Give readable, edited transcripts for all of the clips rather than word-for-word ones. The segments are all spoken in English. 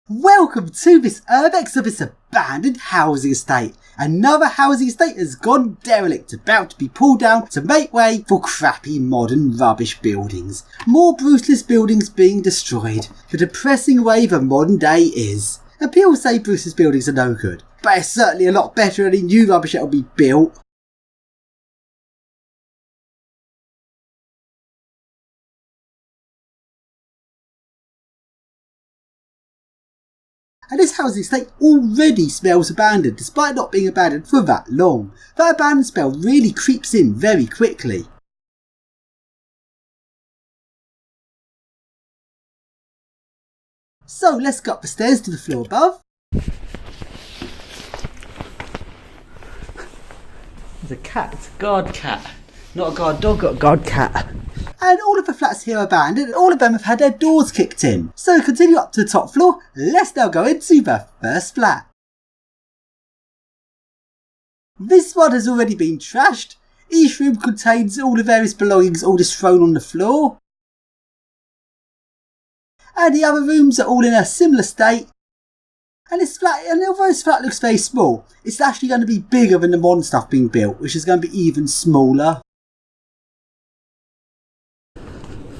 Welcome to this URBEX of this abandoned housing estate. Another housing estate has gone derelict, about to be pulled down to make way for crappy modern rubbish buildings. More brutalist buildings being destroyed. The depressing way the modern day is. And people say brutalist buildings are no good, but it's certainly a lot better than any new rubbish that will be built. And this housing estate already smells abandoned, despite not being abandoned for that long. That abandoned smell really creeps in very quickly. So let's go up the stairs to the floor above. There's a cat, it's a guard cat. Not a guard dog, got a guard cat. And all of the flats here are abandoned, and all of them have had their doors kicked in. So continue up to the top floor. Let's now go into the first flat. This one has already been trashed. Each room contains all the various belongings all just thrown on the floor. And the other rooms are all in a similar state. And this flat, and although this flat looks very small, it's actually going to be bigger than the modern stuff being built, which is going to be even smaller.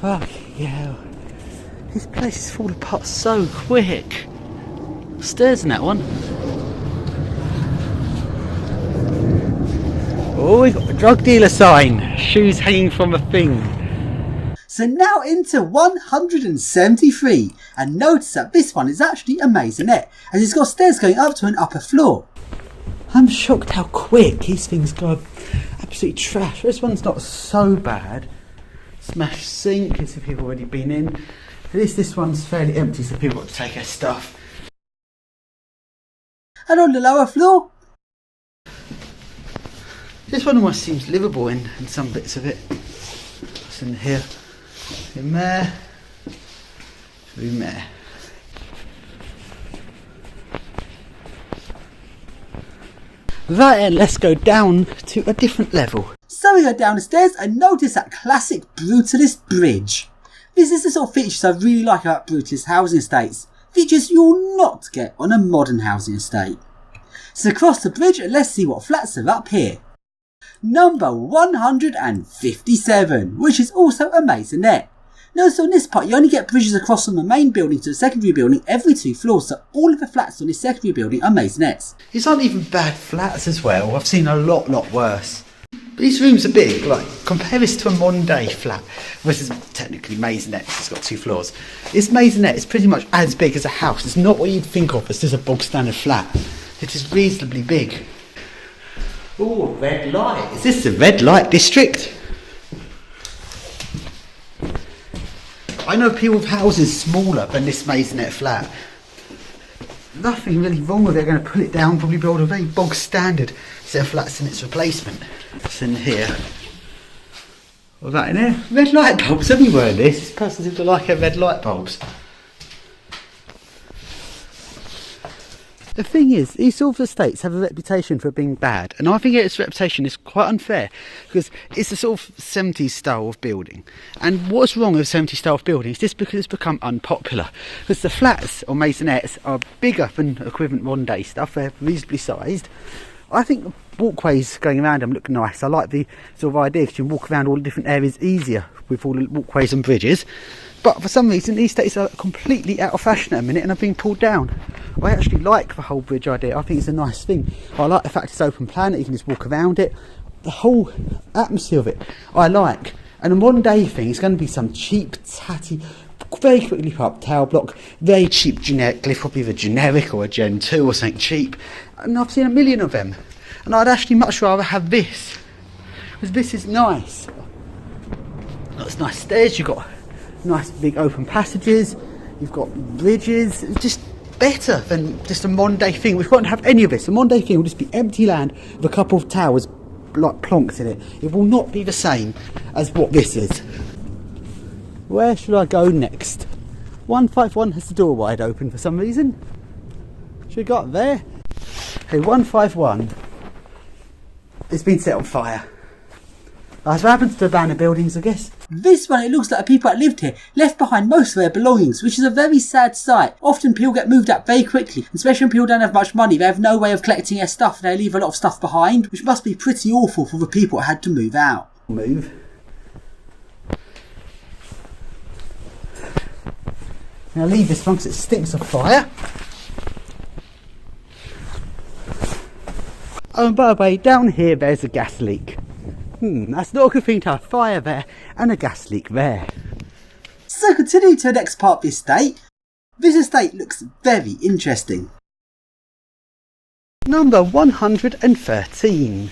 Fuck yeah. This place is falling apart so quick. Stairs in that one. Oh, we got a drug dealer sign. Shoes hanging from a thing. So now into 173, and notice that this one is actually a maisonette, as it's got stairs going up to an upper floor. I'm shocked how quick these things go. Absolute trash. This one's not so bad. Smashed sink, as if people have already been in. At least this one's fairly empty, so people got to take their stuff. And on the lower floor, this one almost seems livable in some bits of it. What's in here? In there. In there. Right then, let's go down to a different level. So we go down the stairs and notice that classic brutalist bridge. This is the sort of features I really like about brutalist housing estates. Features you'll not get on a modern housing estate. So across the bridge, let's see what flats are up here. Number 157, which is also a maisonette. Notice on this part you only get bridges across from the main building to the secondary building every 2 floors, so all of the flats on this secondary building are maisonettes. These aren't even bad flats as well. I've seen a lot worse. But these rooms are big. Like, compare this to a modern day flat. This is technically maisonette, it's got 2 floors. This maisonette is pretty much as big as a house. It's not what you'd think of as just a bog standard flat. It is reasonably big. Oh, red light. Is this the red light district? I know people with houses smaller than this maisonette flat. Nothing really wrong with it. They're going to pull it down, probably build a very bog standard set of flats in its replacement. What's in here? What's that in here? Red light bulbs everywhere in this. This person seems to like her red light bulbs. The thing is, these sort of estates have a reputation for being bad, and I think its reputation is quite unfair because it's a sort of 70s style of building. And what's wrong with 70s style of building is just because it's become unpopular. Because the flats or maisonettes are bigger than equivalent modern day stuff, they're reasonably sized. I think the walkways going around them look nice. I like the sort of idea because you can walk around all the different areas easier with all the walkways and bridges. But for some reason these estates are completely out of fashion at a minute and are being pulled down. I actually like the whole bridge idea. I think it's a nice thing. I like the fact it's open plan, that you can just walk around it. The whole atmosphere of it I like. And a modern day thing is going to be some cheap, tatty, very quickly put up tower block, very cheap generic glyph, probably the generic or a Gen 2 or something cheap. And I've seen a million of them. And I'd actually much rather have this. Because this is nice. Got nice stairs, you've got nice big open passages, you've got bridges. It's just better than just a modern day thing. We won't have any of this. A modern day thing will just be empty land with a couple of towers like plonks in it. It will not be the same as what this is. Where should I go next? 151 has the door wide open for some reason. Should we go up there? Okay, 151. It's been set on fire. That's what happens to abandoned buildings, I guess. This one, it looks like the people that lived here left behind most of their belongings, which is a very sad sight. Often people get moved out very quickly, especially when people don't have much money. They have no way of collecting their stuff and they leave a lot of stuff behind, which must be pretty awful for the people that had to move out. Move. Now leave this one because it stinks of fire. Oh, and by the way, down here there's a gas leak. That's not a good thing to have fire there and a gas leak there. So continuing to the next part of the estate. This estate looks very interesting. Number 113.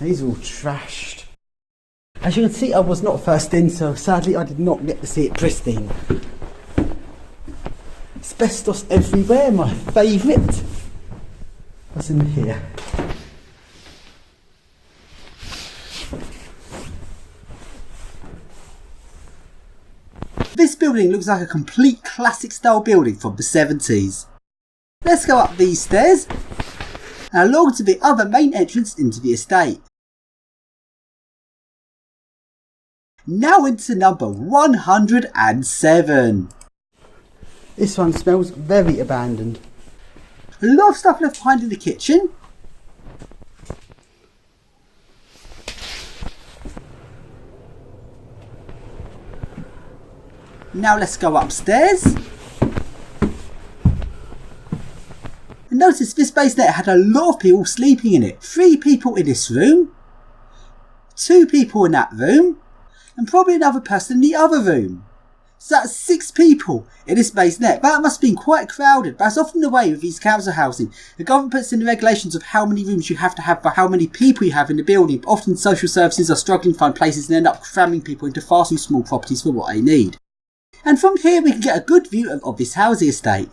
These are all trashed. As you can see, I was not first in, so sadly I did not get to see it pristine. Asbestos everywhere, my favourite. What's in here? This building looks like a complete classic style building from the 70s. Let's go up these stairs and along to the other main entrance into the estate. Now into number 107. This one smells very abandoned. A lot of stuff left behind in the kitchen. Now let's go upstairs. And notice this basenet had a lot of people sleeping in it. 3 people in this room, 2 people in that room, and probably another person in the other room. So that's 6 people in this basenet. That must have been quite crowded, but that's often the way with these council housing. The government puts in the regulations of how many rooms you have to have for how many people you have in the building. But often social services are struggling to find places and end up cramming people into far too small properties for what they need. And from here we can get a good view of this housing estate.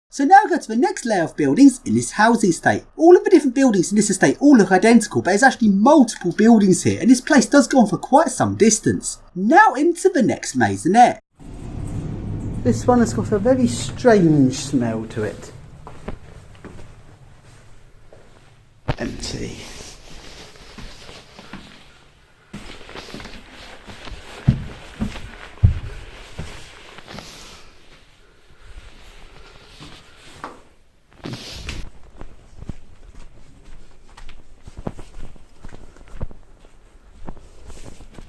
So now go to the next layer of buildings in this housing estate. All of the different buildings in this estate all look identical, but there's actually multiple buildings here, and this place does go on for quite some distance. Now into the next maisonette. This one has got a very strange smell to it. Empty.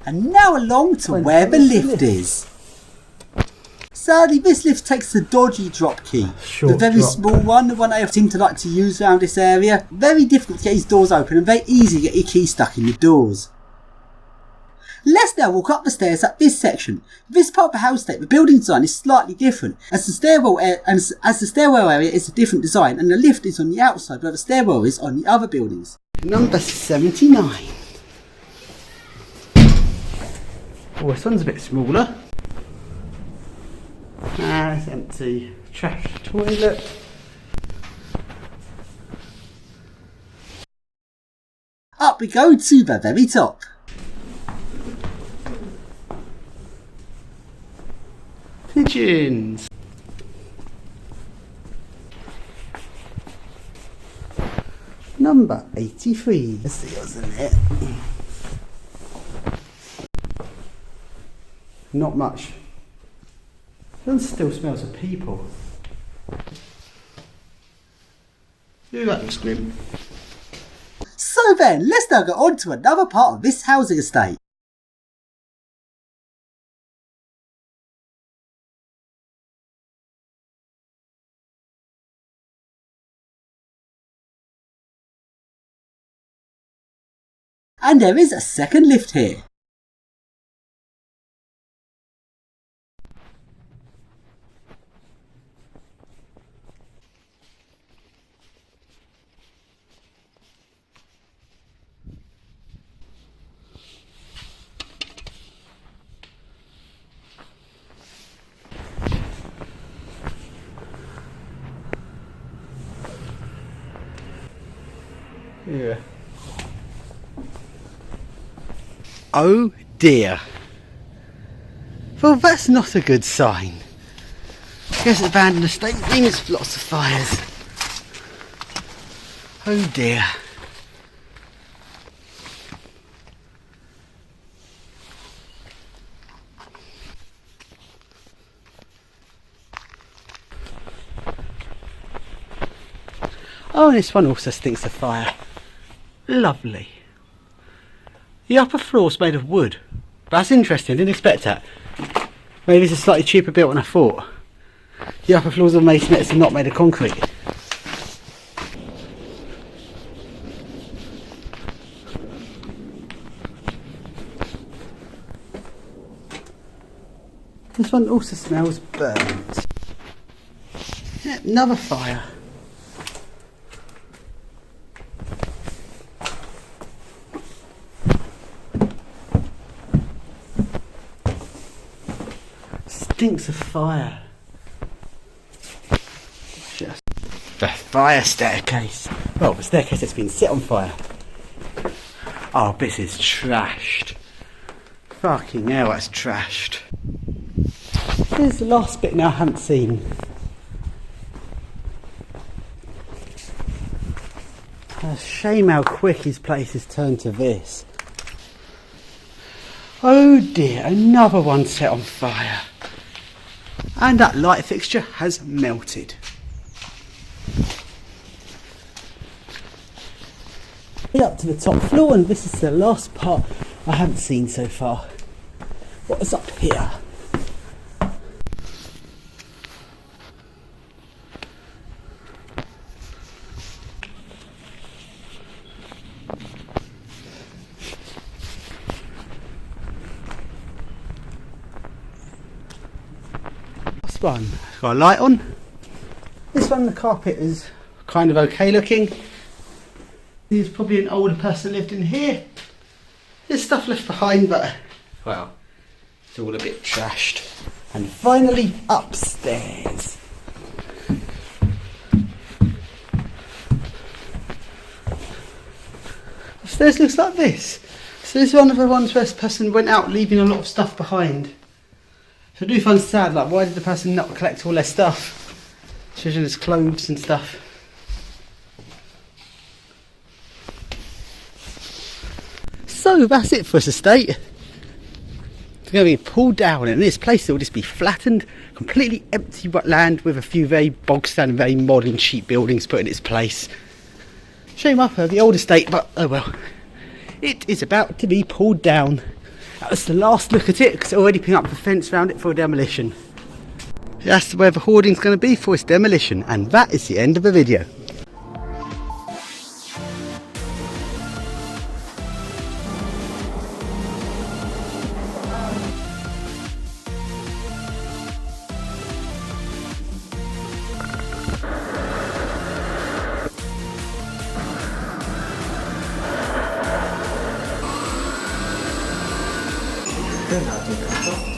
And now along to where the lift is. Sadly, this lift takes the dodgy drop key. The very small one, the one I seem to like to use around this area. Very difficult to get these doors open and very easy to get your key stuck in the doors. Let's now walk up the stairs at this section. This part of the house estate, the building design is slightly different, as the stairwell area is a different design and the lift is on the outside where the stairwell is on the other buildings. Number 79. Oh, this one's a bit smaller. It's empty. Trash toilet. Up we go to the very top. Pigeons. Number 83. Let's see what's in it. Not much. It still smells of people. Ooh, that looks grim. So then, let's now go on to another part of this housing estate. And there is a second lift here. Yeah. Oh dear. Well, that's not a good sign. I guess abandoned estate means lots of fires. Oh dear. Oh, and this one also stinks of fire. Lovely. The upper floor's made of wood. That's interesting, didn't expect that. Maybe it's a slightly cheaper built than I thought. The upper floors are masonette and not made of concrete. This one also smells burnt. Yeah, another fire. Stinks of fire. Just the fire staircase. Well, the staircase that's been set on fire. Oh, this is trashed. Fucking hell, that's trashed. Here's the last bit now I haven't seen. A shame how quick his place has turned to this. Oh dear, another one set on fire. And that light fixture has melted. We're up to the top floor, and this is the last part I haven't seen so far. What is up here? Last one, got a light on. This one, the carpet is kind of okay looking. There's probably an older person lived in here. There's stuff left behind, but well, it's all a bit trashed. And finally, upstairs. Upstairs looks like this. So this is one of the ones where this person went out leaving a lot of stuff behind. So I do find it sad, like why did the person not collect all their stuff? Especially his clothes and stuff. So that's it for this estate. It's going to be pulled down, and in this place it will just be flattened, completely empty land with a few very bog standard, very modern cheap buildings put in its place. Shame up the old estate, but oh well. It is about to be pulled down. That was the last look at it, because it's already putting up the fence around it for demolition. That's where the hoarding's going to be for its demolition, and that is the end of the video. Good, I'll do that.